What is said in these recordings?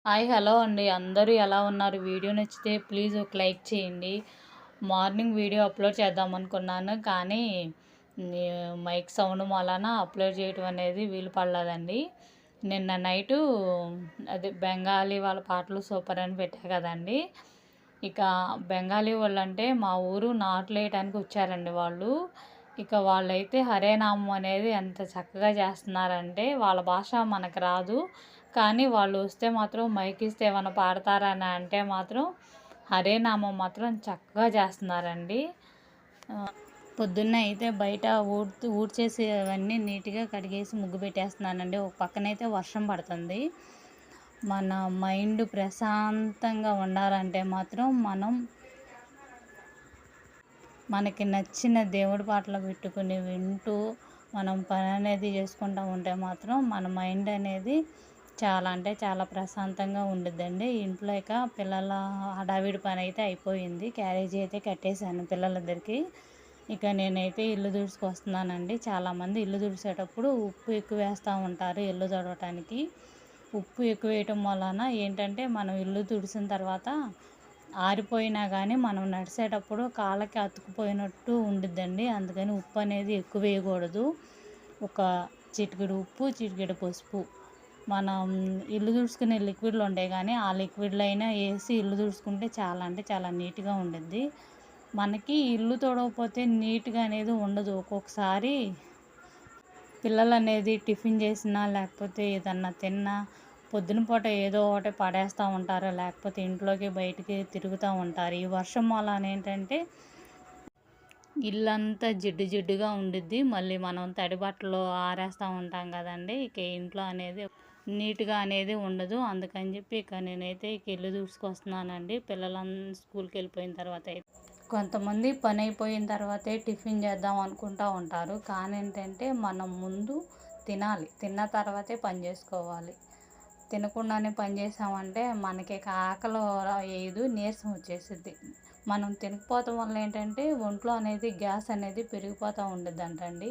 Hi hello అండి. అందరూ ఎలా ఉన్నారు? వీడియో నచ్చితే ప్లీజ్ ఒక లైక్ చేయండి. మార్నింగ్ వీడియో అప్లోడ్ చేద్దాం అనుకున్నాను, కానీ మైక్ సౌండ్ వలన అప్లోడ్ చేయడం అనేది వీలు పడలేదండి. నిన్న నైటు అది బెంగాలీ వాళ్ళ పాటలు సూపర్ అని పెట్టా కదండి. ఇక బెంగాలీ వాళ్ళు అంటే మా ఊరు నాట్లు వేయడానికి వచ్చారండి వాళ్ళు. ఇక వాళ్ళైతే హరేనామం అనేది ఎంత చక్కగా చేస్తున్నారంటే, వాళ్ళ భాష మనకు రాదు, కానీ వాళ్ళు వస్తే మాత్రం మైక్ ఇస్తే ఏమన్నా పాడతారని అంటే మాత్రం హరేనామం మాత్రం చక్కగా చేస్తున్నారండి. పొద్దున్న అయితే బయట ఊడ్చేసి అవన్నీ నీట్గా కడిగేసి ముగ్గు పెట్టేస్తున్నానండి. ఒక పక్కనైతే వర్షం పడుతుంది. మన మైండ్ ప్రశాంతంగా ఉండాలంటే మాత్రం మనకి నచ్చిన దేవుడి పాటలు పెట్టుకుని వింటూ మనం పని అనేది చేసుకుంటూ ఉంటే మాత్రం మన మైండ్ అనేది చాలా అంటే చాలా ప్రశాంతంగా ఉండిద్దండి. ఇంట్లో ఇక పిల్లల హడావిడి పని అయితే అయిపోయింది. క్యారేజీ అయితే కట్టేశాను పిల్లలిద్దరికి. ఇక నేనైతే ఇల్లు తుడుచుకొస్తున్నానండి. చాలామంది ఇల్లు తుడిచేటప్పుడు ఉప్పు ఎక్కువ వేస్తూ ఉంటారు ఇల్లు తుడవటానికి. ఉప్పు ఎక్కువ వేయటం వలన ఏంటంటే, మనం ఇల్లు తుడిసిన తర్వాత ఆరిపోయినా కానీ మనం నడిచేటప్పుడు కాళ్ళకి అతుక్కుపోయినట్టు ఉండిద్దండి. అందుకని ఉప్పు అనేది ఎక్కువ వేయకూడదు. ఒక చిటికెడు ఉప్పు, చిటికెడు పసుపు, మనం ఇల్లు తుడుచుకునే లిక్విడ్లు ఉంటాయి, కానీ ఆ లిక్విడ్లు అయినా వేసి ఇల్లు తుడుచుకుంటే చాలా అంటే చాలా నీట్గా ఉండిద్ది. మనకి ఇల్లు తుడవకపోతే నీట్గా అనేది ఉండదు. ఒక్కొక్కసారి పిల్లలు అనేది టిఫిన్ చేసినా లేకపోతే ఏదన్నా తిన్నా పొద్దున పూట ఏదో ఒకటి పడేస్తూ ఉంటారు, లేకపోతే ఇంట్లోకి బయటికి తిరుగుతూ ఉంటారు. ఈ వర్షం వలన ఏంటంటే ఇల్లంతా జిడ్డు జిడ్డుగా ఉండిద్ది. మళ్ళీ మనం తడి బట్టలు ఆరేస్తూ ఉంటాం కదండి. ఇక ఇంట్లో అనేది నీట్గా అనేది ఉండదు. అందుకని చెప్పి ఇక నేనైతే ఇక ఇల్లు దూసుకొస్తున్నానండి. పిల్లలందరూ స్కూల్కి వెళ్ళిపోయిన తర్వాత కొంతమంది పని అయిపోయిన తర్వాతే టిఫిన్ చేద్దాం అనుకుంటూ ఉంటారు, కానీ ఏంటంటే మనం ముందు తినాలి, తిన్న తర్వాతే పని చేసుకోవాలి. తినకుండానే పని చేసామంటే మనకి ఆకలి వేయదు, నీరసం వచ్చేసిద్ది. మనం తినకపోవటం వల్ల ఏంటంటే ఒంట్లో అనేది గ్యాస్ అనేది పెరిగిపోతూ ఉండిద్దంటండి.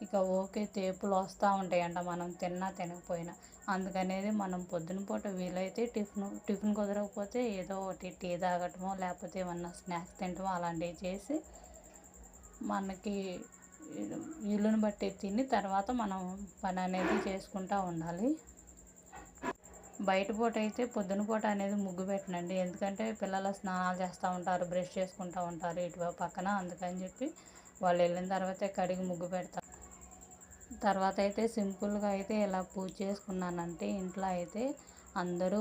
ఇక ఓకే తేపులు వస్తూ ఉంటాయంట మనం తిన్నా తినకపోయినా. అందుకనేది మనం పొద్దున పూట వీలైతే టిఫిన్ కుదరకపోతే ఏదో ఒకటి టీ తాగటమో లేకపోతే ఏమన్నా స్నాక్స్ తినటమో అలాంటివి చేసి మనకి వీలుని బట్టి తిని తర్వాత మనం పని అనేది చేసుకుంటూ ఉండాలి. బయట పూట అయితే పొద్దున పూట అనేది ముగ్గు పెట్టనండి. ఎందుకంటే పిల్లలు స్నానాలు చేస్తూ ఉంటారు, బ్రష్ చేసుకుంటూ ఉంటారు ఇటు పక్కన. అందుకని చెప్పి వాళ్ళు వెళ్ళిన తర్వాతే కడిగి ముగ్గు పెడతారు. తర్వాత అయితే సింపుల్గా అయితే ఇలా పూజ చేసుకున్నానంటే ఇంట్లో అయితే అందరూ